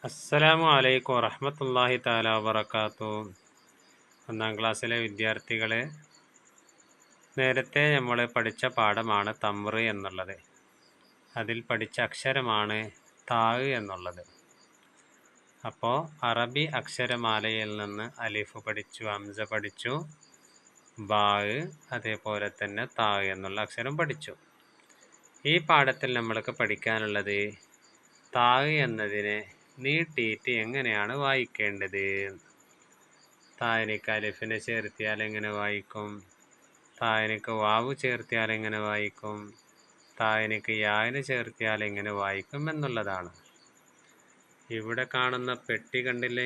അസ്സലാമു അലൈക്കും വറഹ്മത്തുള്ളാഹി തആല വബറകാതുഹു. ഒന്നാം ക്ലാസ്സിലെ വിദ്യാർത്ഥികളെ, നേരത്തെ നമ്മൾ പഠിച്ച പാഠമാണ് തംറ് എന്നുള്ളത്. അതിൽ പഠിച്ച അക്ഷരമാണ് താ എന്നുള്ളത്. അപ്പോൾ അറബി അക്ഷരമാലയിൽ നിന്ന് അലിഫ് പഠിച്ചു, ഹംസ പഠിച്ചു, ബാ, അതേപോലെ തന്നെ താ എന്നുള്ള അക്ഷരം പഠിച്ചു. ഈ പാഠത്തിൽ നമ്മൾക്ക് പഠിക്കാനുള്ളത് താ എന്നതിനെ നീട്ടിയിട്ട് എങ്ങനെയാണ് വായിക്കേണ്ടത്. തായനിക്ക് അലിഫിനെ ചേർത്തിയാൽ എങ്ങനെ വായിക്കും, തായനിക്ക് വാവ് ചേർത്തിയാൽ എങ്ങനെ വായിക്കും, തായനിക്ക് യാന് ചേർത്തിയാൽ എങ്ങനെ വായിക്കും എന്നുള്ളതാണ്. ഇവിടെ കാണുന്ന പെട്ടി കണ്ടില്ലേ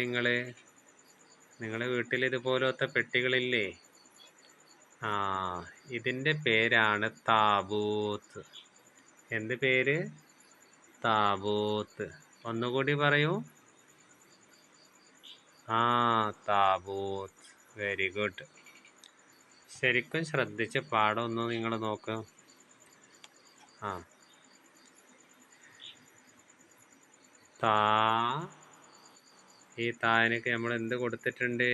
നിങ്ങളെ വീട്ടിൽ ഇതുപോലത്തെ പെട്ടികളില്ലേ? ഇതിൻ്റെ പേരാണ് താബൂത്ത്. എന്ത് പേര്? താബൂത്ത്. ഒന്നുകൂടി പറയൂ. താബൂത്ത്. Very good. ശരിക്കും ശ്രദ്ധിച്ച് പാഠം ഒന്ന് നിങ്ങൾ നോക്ക്. താ, ഈ താനൊക്കെ നമ്മൾ എന്ത് കൊടുത്തിട്ടുണ്ട്?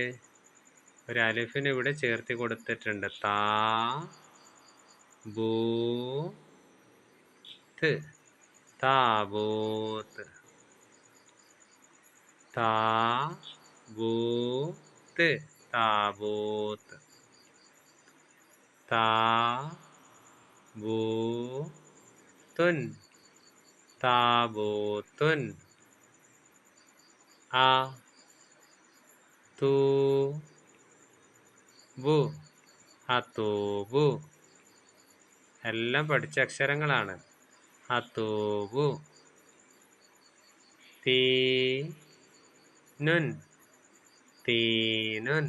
ഒരു അലിഫിന് ഇവിടെ ചേർത്തി കൊടുത്തിട്ടുണ്ട്. താ ബൂ ത്ത്, താബൂത്ത്. താ ബൂ ത്ത്, താബൂത്ത്. താ ബൂ തുൻ, താബൂത്തുൻ. ആ തൂ ബു, അതൂബു. എല്ലാം പഠിച്ച അക്ഷരങ്ങളാണ്. അതൂബു. തീ നുൻ, തീനുൻ.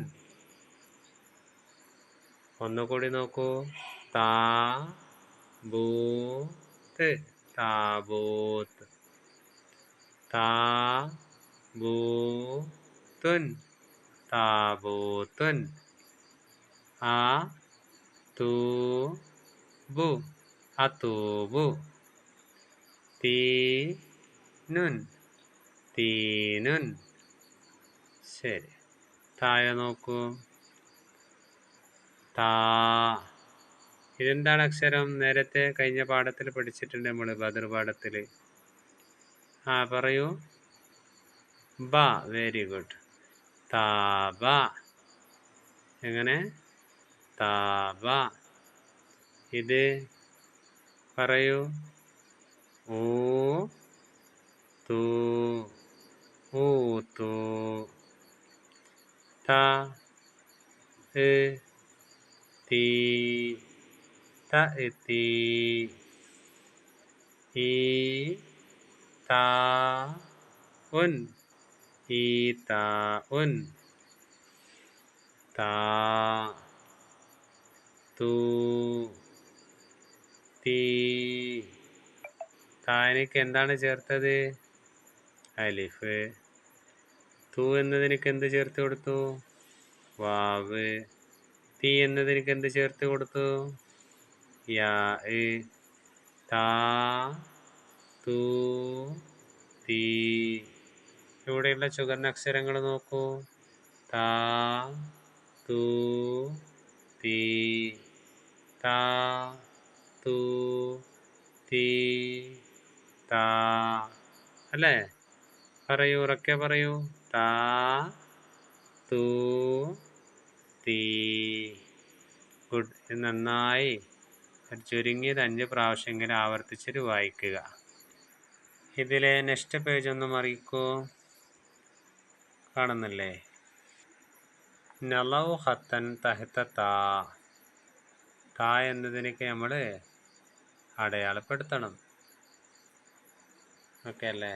ഒന്നുകൂടി നോക്കൂ. താ ബൂത്ത്, താബൂത്ത്. താ ബൂത്തുൻ, താബൂത്തുൻ. ആ തൂ ബു, അതൂബു. തീ നുൻ, തീനുൻ. ശരി, താഴെ നോക്കൂ. താ. ഇതെന്താണ് അക്ഷരം? നേരത്തെ കഴിഞ്ഞ പാഠത്തിൽ പഠിച്ചിട്ടുണ്ട് നമ്മൾ, ബദർ പാഠത്തിൽ. പറയൂ. ബ. Very good. താബ. എങ്ങനെ? താബ. ഇത് പറയൂ. ഊ തൂ, ഊതു. ത തീ, തഅ്തി. ഈ താ ഉൻ, ഈതാഉൻ. താ തൂ തീ. താനിക്ക് എന്താണ് ചേർത്തത്? അലിഫ്. തൂ എന്നതിനക്ക് എന്ത് ചേർത്ത് കൊടുത്തു? വാവ്. തീ എന്നതിനക്ക് എന്ത് ചേർത്ത് കൊടുത്തു? യാ. താ തൂ തീ. ഇവിടെയുള്ള ചുവന്ന അക്ഷരങ്ങൾ നോക്കൂ. താ തൂ തീ, താ തൂ തീ, താ. അല്ലേ? പറയൂ, ഉറക്കെ പറയൂ. താ തൂ തീ. ഗുഡ്. ഇത് നന്നായി ചുരുങ്ങിയത് 5 പ്രാവശ്യമെങ്കിലും ആവർത്തിച്ചിട്ട് വായിക്കുക. ഇതിലെ നെക്സ്റ്റ് പേജ് ഒന്ന് മറിക്കൂ. കാണുന്നില്ലേ? നളൗ ഹത്തൻ തഹ്ത താ. താ എന്നതിനൊക്കെ നമ്മൾ അടയാളപ്പെടുത്തണം. ഓക്കെ അല്ലേ?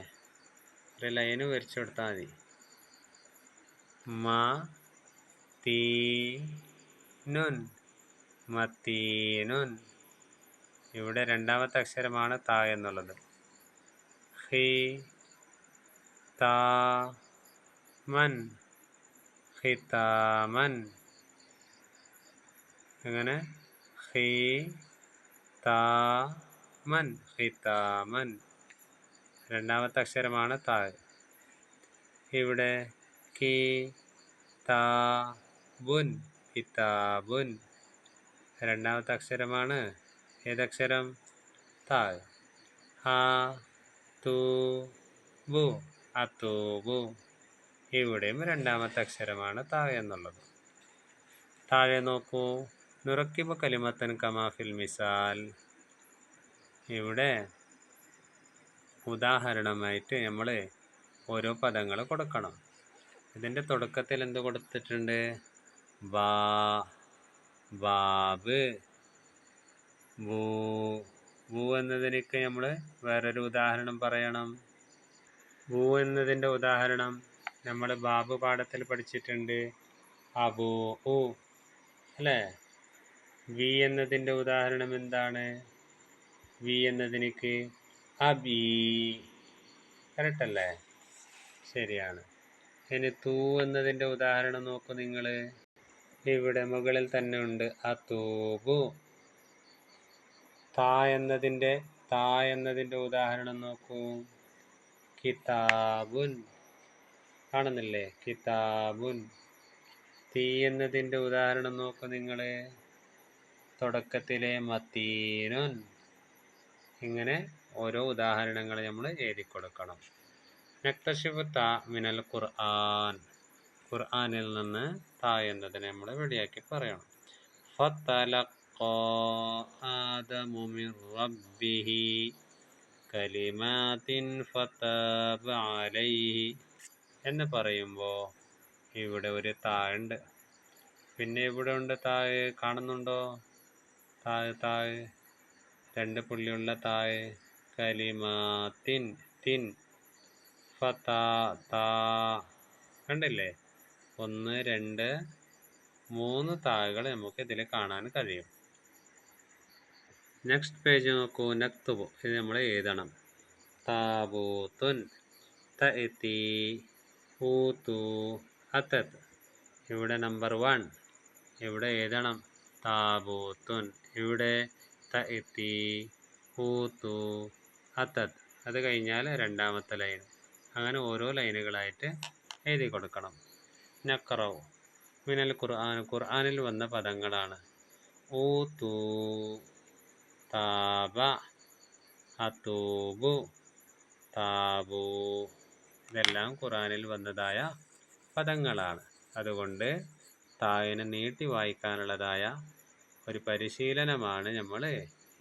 ഒരു ലൈന് വരച്ചു കൊടുത്താൽ മതി. മ തീ നുൻ, മത്തീനുൻ. ഇവിടെ രണ്ടാമത്തെ അക്ഷരമാണ് താ എന്നുള്ളത്. ഹി താ മൻ, ഹിതാമൻ. എങ്ങനെ? ഹി താ മൻ, ഹിതാമൻ. രണ്ടാമത്തെ അക്ഷരമാണ് താ. ഇവിടെ കി താ ബുൻ, കിതാബുൻ. രണ്ടാമത്തെ അക്ഷരമാണ് ഏതക്ഷരം? താ. ആ തൂ ബു, അതൂബു. ഇവിടെയും രണ്ടാമത്തെ അക്ഷരമാണ് താ എന്നുള്ളത്. താഴെ നോക്കൂ, നുറക്കിബ് കലിമത്തൻ കമാഫിൽ മിസാൽ. ഇവിടെ ഉദാഹരണമായിട്ട് നമ്മൾ ഓരോ പദങ്ങൾ കൊടുക്കണം. ഇതിൻ്റെ തുടക്കത്തിൽ എന്ത് കൊടുത്തിട്ടുണ്ട്? ബാ, ബാബ്, ബൂ. ബൂ എന്നതിനൊക്കെ നമ്മൾ വേറൊരു ഉദാഹരണം പറയണം. ബൂ എന്നതിൻ്റെ ഉദാഹരണം നമ്മൾ ബാബ് പാഠത്തിൽ പഠിച്ചിട്ടുണ്ട്. അബൂ ഉ അല്ലേ? വി എന്നതിൻ്റെ ഉദാഹരണം എന്താണ്? വി എന്നതിനേക്ക് അബീ. കറക്റ്റ് അല്ലേ? ശരിയാണ്. ഇനി തൂ എന്നതിൻ്റെ ഉദാഹരണം നോക്കൂ നിങ്ങൾ. ഇവിടെ മുകളിൽ തന്നെ ഉണ്ട് അതൂബു. താ എന്നതിൻ്റെ ഉദാഹരണം നോക്കൂ. കിതാബുൻ. കാണുന്നില്ലേ? കിതാബുൻ. തീ എന്നതിൻ്റെ ഉദാഹരണം നോക്കൂ നിങ്ങൾ. തുടക്കത്തിലെ മത്തീനുൻ. ഇങ്ങനെ ഓരോ ഉദാഹരണങ്ങൾ നമ്മൾ എഴുതി കൊടുക്കണം. നക്തഷിഫ് താ മിനൽ ഖുർആൻ. ഖുർആനിൽ നിന്ന് താ എന്നതിനെ നമ്മൾ വെടിയാക്കി പറയണം. ഫതലഖാ ആദമു മിർ റബ്ബിഹി കലിമാത്തിൻ ഫതാബ അലൈഹി എന്ന് പറയുമ്പോൾ ഇവിടെ ഒരു താ ഉണ്ട്. പിന്നെ ഇവിടെ ഉണ്ട് താഴ്, കാണുന്നുണ്ടോ? താഴ് രണ്ട് പുള്ളിയുള്ള താഴ്. കലിമാത്തിൻ, തിൻ, ഫതാ, താ. കണ്ടില്ലേ? 1 2 3 താളുകൾ നമുക്ക് ഇതിൽ കാണാൻ കഴിയും. നെക്സ്റ്റ് പേജ് നോക്കൂ. നക്തുബു. ഇത് നമ്മൾ എഴുതണം. താബൂത്തുൻ, തഅതി, ഊതു, അതത്. ഇവിടെ നമ്പർ 1 ഇവിടെ എഴുതണം താബൂത്തുൻ. ഇവിടെ തഅതി, ഊതു, അതത്. അത് കഴിഞ്ഞാൽ രണ്ടാമത്തെ ലൈൻ. അങ്ങനെ ഓരോ ലൈനുകളായിട്ട് എഴുതി കൊടുക്കണം. നഖറൗ മിനൽ ഖുർആൻ. ഖുർആനിൽ വന്ന പദങ്ങളാണ്. ഊതു, താബ, അതൂബു, താബൂ. ഇതെല്ലാം ഖുർആനിൽ വന്നതായ പദങ്ങളാണ്. അതുകൊണ്ട് തായിനെ നീട്ടി വായിക്കാനുള്ളതായ ഒരു പരിശീലനമാണ് നമ്മൾ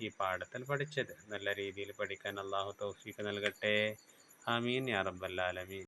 ഈ പാഠത്തിൽ പഠിച്ചത്. നല്ല രീതിയിൽ പഠിക്കാൻ അള്ളാഹു തൗഫീഖ് നൽകട്ടെ. ആമീൻ യാ റബ്ബൽ ആലമീൻ.